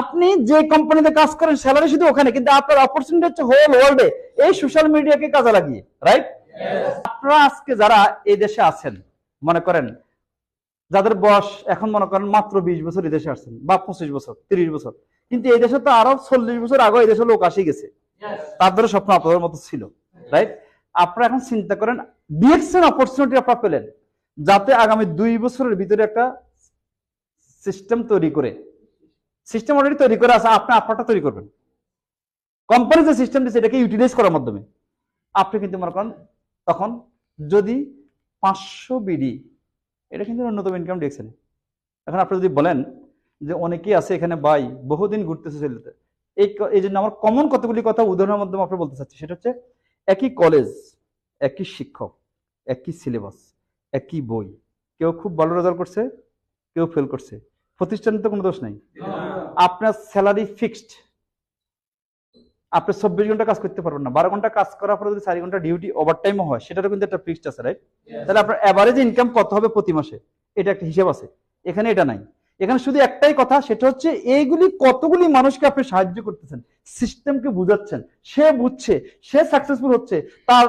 আপনি যে কোম্পানিতে কাজ করেন স্যালারি শুধু ওখানে, কিন্তু আপনার অপরচুনিটি হচ্ছে হোল ওয়ার্ল্ডে এই সোশ্যাল মিডিয়াকে কাজে লাগিয়ে, রাইট? আপনারা আজকে যারা এই দেশে আছেন, মনে করেন যাদের বয়স এখন মনে করেন মাত্র 20 বছর এই দেশে আসছেন, বা 25 বছর 30 বছর, কিন্তু এই দেশে তো আরো 40 বছর আগে এই দেশে লোক আসি গেছে, তাদের স্বপ্ন আপনাদের মতো ছিল, রাইট? আপনারা এখন চিন্তা করেন ডিএক্সএন অপরচুনিটি আপনারা পেলেন, যাতে আগামী 2 বছরের ভিতরে একটা সিস্টেম তৈরি করে, সিস্টেম অলরেডি তৈরি করে আছে, আপনি আপনারটা তৈরি করবেন। কোম্পানি যে সিস্টেম দিচ্ছে এটাকে ইউটিলাইজ করার মাধ্যমে আপনি কিন্তু মনে করেন তখন যদি 500 বিডি, এটা কিন্তু ন্যূনতম ইনকাম ডিএক্সএন। এখন আপনি যদি বলেন যে অনেকেই আছে এখানে ভাই বহুদিন ঘুরতেছে সেলতে, এই জন্য আমার কমন কতগুলি কথা উদাহরণের মাধ্যমে আপনি বলতে চাচ্ছি। সেটা হচ্ছে একই কলেজ, একই শিক্ষক, একই সিলেবাস, একই বই, কেউ খুব ভালো রেজাল্ট করছে, কেউ ফেল করছে, প্রতিষ্ঠানে তো কোনো দোষ নাই। আপনার স্যালারি ফিক্সড, আপনি 24 ঘন্টা কাজ করতে পারবেন না, 12 ঘন্টা কাজ করার পরে যদি 4 ঘন্টা ডিউটি ওভারটাইমও হয় সেটারও কিন্তু একটা ফিক্সড আছে, রাইট? তাহলে আপনার এভারেজ ইনকাম কত হবে প্রতি মাসে, এটা একটা হিসাব আছে। এখানে এটা নাই, এখানে শুধু একটাই কথা, সেটা হচ্ছে এইগুলি কতগুলি মানুষকে আপনি সাহায্য করতেছেন, সিস্টেমকে বুঝাচ্ছেন, সে বুঝছে, সে সাকসেসফুল হচ্ছে, তার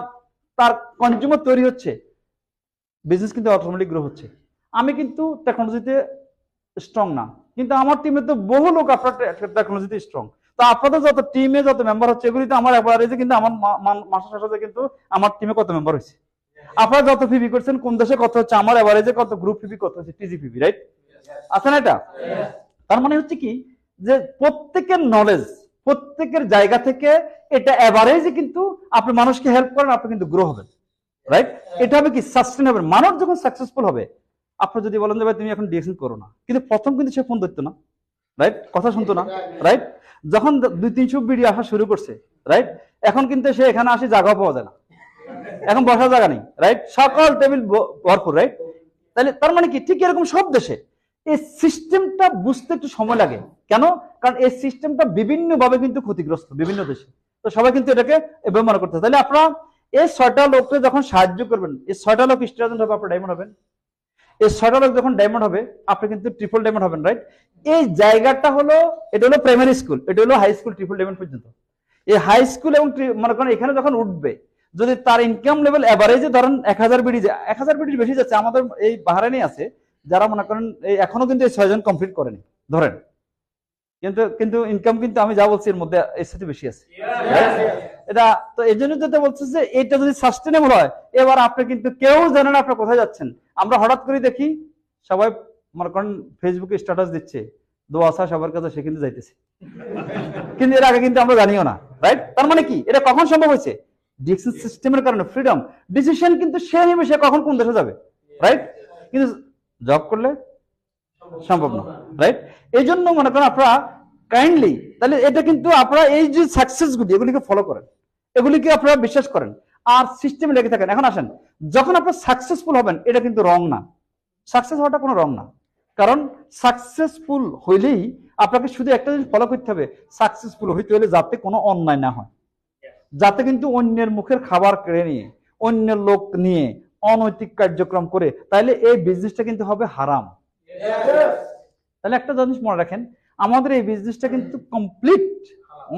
তার কনজিউমার তৈরি হচ্ছে, বিজনেস কিন্তু অটোমেটিক গ্রো হচ্ছে। আমি কিন্তু টেকনোলজিতে স্ট্রং না, কিন্তু আমার টিমে তো বহু লোক আপনার টেকনোলজিতে স্ট্রং। তো আপনাদের যত টিমে যত মেম্বার হচ্ছে এগুলিতে আমার এভারেজে কিন্তু আমার মাসের শেষে কিন্তু আমার টিমে কত মেম্বার হয়েছে, আপনারা যত ফিবি করছেন কোন দেশে কত হচ্ছে, আমার এভারেজে কত গ্রুপ ফিবি কত হচ্ছে, টিজি ফিবি, রাইট? আছে না এটা? তার মানে হচ্ছে কি যে প্রত্যেকের নলেজ প্রত্যেকের জায়গা থেকে এটা এভারেজে কিন্তু আপনি মানুষকে হেল্প করেন, আপনি কিন্তু গ্রো হবেন, রাইট? এটা হবে কি সাস্টেনেবল। মানুষ যখন সাকসেসফুল হবে, আপনি যদি বলেন যে ভাই তুমি এখন ডিএকশন করো না, কিন্তু প্রথম কিন্তু সে ফোন ধরতো না, রাইট? কথা শুনতো না, রাইট? যখন 200-300 ভিডিও আসা শুরু করছে, রাইট, এখন কিন্তু সে এখানে আসে জায়গা পাওয়া যায় না, এখন বসার জায়গা নেই, রাইট? সকল টেবিল ভরপুর, রাইট? তাহলে তার মানে কি ঠিক এরকম সব দেশে এই সিস্টেমটা বুঝতে একটু সময় লাগে। কেন? কারণ এই সিস্টেমটা বিভিন্ন ভাবে কিন্তু ক্ষতিগ্রস্ত বিভিন্ন দেশে, তো সবাই কিন্তু এটাকে ব্যবহার করতে। তাহলে আপনারা এই 6টা লোককে যখন সাহায্য করবেন, এই 6টা লোক স্টুডেন্ট হবে, আপনার ডায়মন্ড হবেন। এই 6টা লোক যখন ডায়মন্ড হবে, আপনি কিন্তু ট্রিপল ডায়মন্ড হবেন, রাইট? এই জায়গাটা হলো, এটা হলো প্রাইমারি স্কুল, এটা হলো হাই স্কুল, ট্রিপল ডায়মন্ড পর্যন্ত। এই হাই স্কুল এবং মনে করেন এখানে যখন উঠবে, যদি তার ইনকাম লেভেল এভারেজে ধরেন 1000 বিডি, 1000 বিডি বেশি যাচ্ছে, আমাদের এই বাহারাইনে আছে যারা মনে করেন এখনো কিন্তু এই 6 জন কমপ্লিট করেনি ধরেন, কিন্তু কিন্তু ইনকাম কিন্তু আমি যা বলছি এর মধ্যে এর সাথে বেশি আছে, এটা তো এই জন্য যেটা বলছে যে এটা যদি সাস্টেনেবল হয়, এবার আপনি কিন্তু কেউ জানেন আপনি কোথায় যাচ্ছেন। আমরা হঠাৎ করে দেখি সবাই মনে করেন ফেসবুকে স্ট্যাটাস দিচ্ছে, দোয়া আসা সবার কাছে, সে কিন্তু যাইতেছে, কিন্তু এর আগে কিন্তু আমরা জানিও না, রাইট? তার মানে কি এটা কখন সম্ভব হয়েছে? ডিসিশন সিস্টেমের কারণে, ফ্রিডম ডিসিশন কিন্তু সে নেবে সে কখন কোন দেশে যাবে, রাইট? কিন্তু জব করলে সম্ভব না, রাইট? এই জন্য মনে করেন আপনারা কাইন্ডলি, তাহলে এটা কিন্তু আপনারা এই যে সাকসেস গুলি এগুলিকে ফলো করেন, এগুলিকে আপনারা বিশ্বাস করেন আর সিস্টেমে লেগে থাকেন। এখন আসেন, যখন আপনারা সাকসেসফুল হবেন, এটা কিন্তু রং না, সাকসেস হওয়াটা কোনো রং না। কারণ সাকসেসফুল হইলেই আপনাকে শুধু একটা জিনিস ফলো করতে হবে, সাকসেসফুল হইতে হলে যাতে কোনো অন্যায় না হয়, যাতে কিন্তু অন্যের মুখের খাবার কেড়ে নিয়ে, অন্যের লোক নিয়ে অনৈতিক কার্যক্রম করে, তাইলে এই বিজনেসটা কিন্তু হবে হারাম। তাহলে একটা জিনিস মনে রাখেন, আমাদের এই বিজনেসটা কিন্তু কমপ্লিট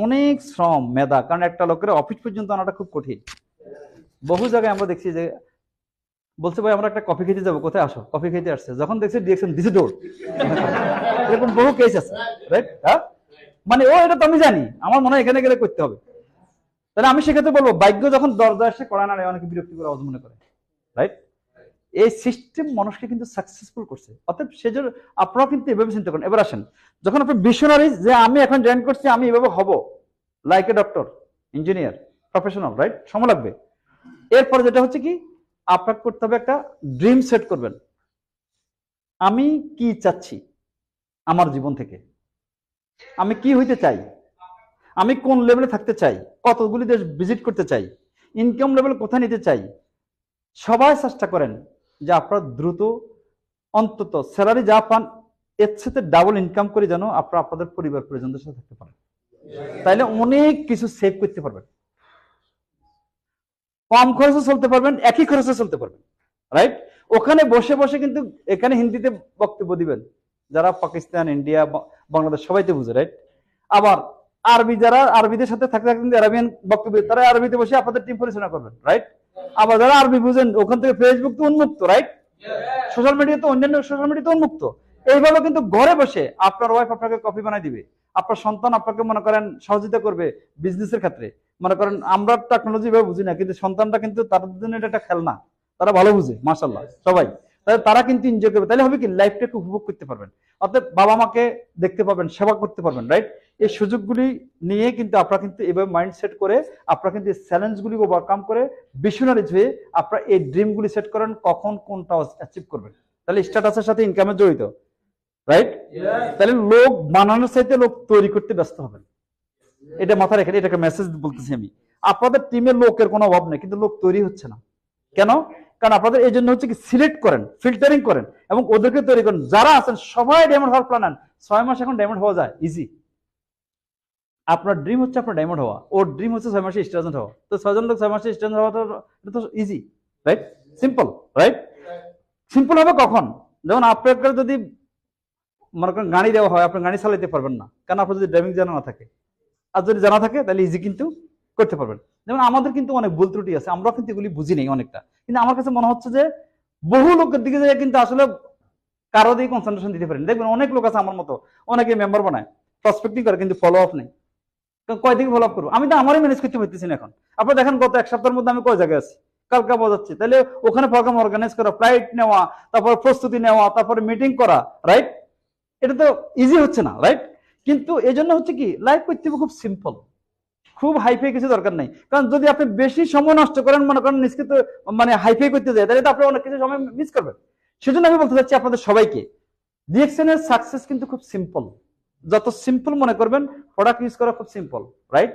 অনেক শ্রম মেধা, কারণ একটা লোকের অফিস পর্যন্ত আনাটা খুব কঠিন। বহু জায়গায় আমরা দেখছি যে বলছে ভাই আমরা একটা কফি খেতে যাবো, কোথায় আসো, কফি খেতে আসছে, যখন দেখছে ডিরেকশন দিছে দৌড়, এরকম বহু কেস আছে, রাইট? হ্যাঁ, মানে ও এটা তো আমি জানি, আমার মনে হয় এখানে গেলে করতে হবে। তাহলে আমি সেক্ষেত্রে বলবো ভাগ্য যখন দরজা আসে করা না, অনেকে বিরক্তি করে মনে করে, রাইট? এই সিস্টেম মানুষকে কিন্তু সাকসেসফুল করছে। অতএব সেজন্য আপনারা কিন্তু এভাবে চিন্তা করেন। এবার আসেন, যখন আপনি ভিশনারি যে আমি এখন জয়েন করছি, আমি এভাবে হব like a doctor, engineer, professional, right? সময় লাগবে। এরপর যেটা হচ্ছে কি, আপনাকে করতে হবে একটা ড্রিম সেট করবেন, আমি কি চাচ্ছি আমার জীবন থেকে, আমি কি হইতে চাই, আমি কোন লেভেলে থাকতে চাই, কতগুলি দেশ ভিজিট করতে চাই, ইনকাম লেভেল কোথায় নিতে চাই। সবাই চেষ্টা করেন যে আপনারা দ্রুত অন্তত স্যালারি যা পান এর সাথে ডাবল ইনকাম করে যেন আপনারা আপনাদের পরিবার পরিজনদের সাথে থাকতে পারেন, তাইলে অনেক কিছু সেভ করতে পারবেন, কম খরচে চলতে পারবেন, একই খরচে চলতে পারবেন, রাইট? ওখানে বসে বসে কিন্তু এখানে হিন্দিতে বক্তব্য দিবেন, যারা পাকিস্তান, ইন্ডিয়া, বাংলাদেশ সবাইতে বুঝে, রাইট? আবার আরবি, যারা আরবিদের সাথে থাকতে থাকতে আরবিয়ান বক্তব্য, তারা আরবিতে বসে আপনাদের টিম পরিচালনা করবেন, রাইট? আবার যারা আরবি বুঝেন, ওখান থেকে ফেসবুক তো উন্মুক্ত, রাইট? সোশ্যাল মিডিয়া তো, অন্যান্য সোশ্যাল মিডিয়া তো উন্মুক্ত। এইভাবে কিন্তু ঘরে বসে আপনার ওয়াইফ আপনাকে কফি বানাই দিবে, আপনার সন্তান আপনাকে মনে করেন সহযোগিতা করবে বিজনেসের ক্ষেত্রে। মনে করেন আমরা টেকনোলজি ভাবে বুঝি না, কিন্তু সন্তানটা কিন্তু তাদের জন্য এটা একটা খেলনা, তারা ভালো বুঝে, মাশাআল্লাহ সবাই। তাহলে তারা কিন্তু এনজয় করবে, তাহলে হবে কি লাইফটাকে উপভোগ করতে পারবেন, অর্থাৎ বাবা মাকে দেখতে পারবেন, সেবা করতে পারবেন, রাইট? এই সুযোগগুলি নিয়ে কিন্তু আপনারা কিন্তু এভাবে মাইন্ড সেট করে আপনারা কিন্তু চ্যালেঞ্জগুলি ওভারকাম করে ভিশনারিজ হয়ে আপনারা এই ড্রিমগুলি সেট করেন, কখন কোনটা অ্যাচিভ করবেন। তাহলে স্ট্যাটাসের সাথে ইনকামে জড়িত, রাইট? তাহলে লোক বানানোর চাইতে লোক তৈরি করতে ব্যস্ত হবেন, এটা মাথায় রেখে এটাকে মেসেজ বলতেছি আমি। আপনাদের টিমের লোকের কোনো অভাব নেই, কিন্তু লোক তৈরি হচ্ছে না কেন? কারণ আপনাদের এই জন্য হচ্ছে কি সিলেক্ট করেন, ফিল্টারিং করেন এবং ওদেরকে তৈরি করেন। যারা আছেন সবাই ডায়মন্ড হওয়ার প্ল্যান, 6 মাস এখন ডায়মন্ড হওয়া যায় ইজি। আপনার ড্রিম হচ্ছে আপনার ডায়মন্ড হওয়া, ওর ড্রিম হচ্ছে 6 মাসে স্টার হওয়া। তো 6 জন লোক 6 মাসে স্টার হওয়া তো easy, right? Simple, right? Simple হবে কখন? যেমন আপনাকে যদি মনে করেন গাড়ি দেওয়া হয়, আপনি গাড়ি চালাইতে পারবেন না, কারণ আপনার যদি ড্রাইভিং জানা না থাকে। আর যদি জানা থাকে তাহলে ইজি কিন্তু করতে পারবেন। যেমন আমাদের কিন্তু অনেক ভুল ত্রুটি আছে, আমরা কিন্তু এগুলি বুঝি নেই অনেকটা, কিন্তু আমার কাছে মনে হচ্ছে যে বহু লোকের দিকে যায় কিন্তু আসলে কারো দিয়ে কনসেন্ট্রেশন দিতে পারেন। দেখবেন অনেক লোক আছে আমার মতো, অনেকে মেম্বার বানায়, প্রসপেক্টিং করে, কিন্তু ফলো আপ নেই। কয় দিকে ফলো আপ করবো? আমি তো আমারই ম্যানেজ করতে পারতেছি না এখন। আপনারা দেখেন গত 1 সপ্তাহের মধ্যে আমি কয় জায়গায় আছি, কালকা বোঝাচ্ছি। তাহলে ওখানে প্রোগ্রাম অর্গানাইজ করা, ফ্লাইট নেওয়া, তারপর প্রস্তুতি নেওয়া, তারপরে মিটিং করা, রাইট? এটা তো ইজি হচ্ছে না, রাইট? কিন্তু এই জন্য হচ্ছে কি লাইফ করতে খুব সিম্পল, খুব হাইফাই কিছু দরকার নেই। কারণ যদি আপনি বেশি সময় নষ্ট করেন, মনে করেন নিজকে তো মানে হাইফাই করতে যায়, তাহলে তো আপনি অনেক কিছু সময় মিস করবেন। সেজন্য আমি বলতে চাচ্ছি আপনাদের সবাইকে, ডিএক্সএনের সাকসেস কিন্তু খুব সিম্পল। যত সিম্পল মনে করবেন, প্রোডাক্ট ইউজ করা খুব সিম্পল, রাইট?